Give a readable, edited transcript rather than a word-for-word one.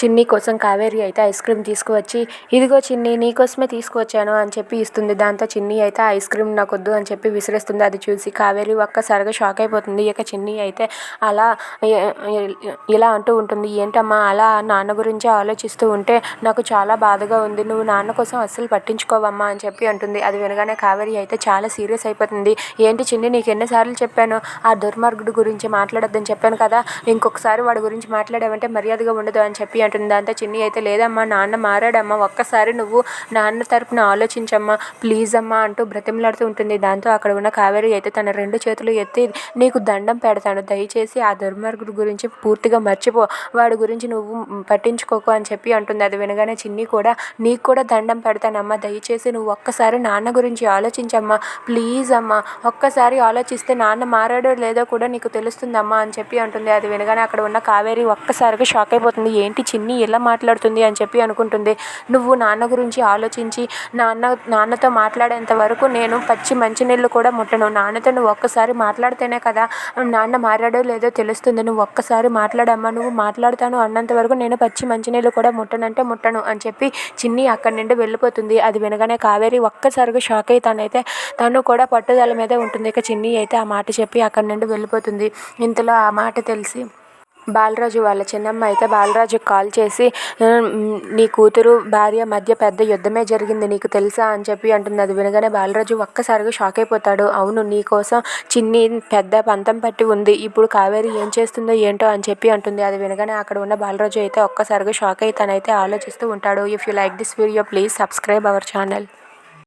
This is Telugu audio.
చిన్ని కోసం కావేరి అయితే ఐస్ క్రీమ్ తీసుకువచ్చి, ఇదిగో చిన్ని నీకోసమే తీసుకువచ్చాను అని చెప్పి ఇస్తుంది. దాంతో చిన్ని అయితే ఐస్ క్రీమ్ నాకొద్దు అని చెప్పి విసిరేస్తుంది. అది చూసి కావేరి ఒక్కసారిగా షాక్ అయిపోతుంది. ఇక చిన్ని అయితే అలా ఇలా అంటూ ఉంటుంది, ఏంటమ్మా అలా నాన్న గురించి ఆలోచిస్తూ ఉంటే నాకు చాలా బాధగా ఉంది, నువ్వు నాన్న కోసం అస్సలు పట్టించుకోవమ్మా అని చెప్పి అంటుంది. అది వినగానే కావేరి అయితే చాలా సీరియస్ అయిపోతుంది. ఏంటి చిన్ని నీకు ఎన్నిసార్లు చెప్పాను, ఆ దుర్మార్గుడు గురించి మాట్లాడొద్దని చెప్పాను కదా, ఇంకొకసారి వాడి గురించి మాట్లాడావంటే మర్యాదగా ఉండదు అని చెప్పి అంటుంది. దాంతో చిన్ని అయితే లేదమ్మా నాన్న మారాడమ్మా, ఒక్కసారి నువ్వు నాన్న తరపున ఆలోచించమ్మా ప్లీజ్ అమ్మా అంటూ బ్రతిమలాడుతూ ఉంటుంది. దాంతో అక్కడ ఉన్న కావేరి అయితే తన 2 చేతులు ఎత్తి నీకు దండం పెడతాను, దయచేసి ఆ దుర్మార్గుడి గురించి పూర్తిగా మర్చిపో, వాడి గురించి నువ్వు పట్టించుకోకు అని చెప్పి అంటుంది. అది వినగానే చిన్ని కూడా నీకు కూడా దండం పెడతానమ్మా, దయచేసి నువ్వు ఒక్కసారి నాన్న గురించి ఆలోచించమ్మా ప్లీజ్ అమ్మా, ఒక్కసారి ఆలోచిస్తే నాన్న మారాడో లేదో కూడా నీకు తెలుస్తుందమ్మా అని చెప్పి అంటుంది. అది వినగానే అక్కడ ఉన్న కావేరి ఒక్కసారిగా షాక్ అయిపోతుంది. ఏంటి చిన్ని ఎలా మాట్లాడుతుంది అని చెప్పి అనుకుంటుంది. నువ్వు నాన్న గురించి ఆలోచించి నాన్నతో మాట్లాడేంత వరకు నేను పచ్చి మంచినీళ్ళు కూడా ముట్టను, నాన్నతో నువ్వు ఒక్కసారి మాట్లాడితేనే కదా నాన్న మారాడో లేదో తెలుస్తుంది, నువ్వు ఒక్కసారి మాట్లాడమ్మా, నువ్వు మాట్లాడతాను అన్నంత వరకు నేను పచ్చి మంచినీళ్ళు కూడా ముట్టనంటే ముట్టను అని చెప్పి చిన్ని అక్కడి నుండి వెళ్ళిపోతుంది. అది వినగానే కావేరి ఒక్కసారిగా షాక్ అయి తను కూడా పట్టుదల మీదే ఉంటుంది. ఇక చిన్ని అయితే ఆ మాట చెప్పి అక్కడి నుండి వెళ్ళిపోతుంది. ఇంతలో ఆ మాట తెలిసి బాలరాజు వాళ్ళ చిన్నమ్మ అయితే బాలరాజుకి కాల్ చేసి నీ కూతురు భార్య మధ్య పెద్ద యుద్ధమే జరిగింది నీకు తెలుసా అని చెప్పి అంటుంది. అది వినగానే బాలరాజు ఒక్కసారిగా షాక్ అయిపోతాడు. అవును నీకోసం చిన్ని పెద్ద పంతం పట్టి ఉంది, ఇప్పుడు కావేరి ఏం చేస్తుందో ఏంటో అని చెప్పి అంటుంది. అది వినగానే అక్కడ ఉన్న బాలరాజు అయితే ఒక్కసారిగా షాక్ అయి తనైతే ఆలోచిస్తూ ఉంటాడు. If you like this video please subscribe our channel.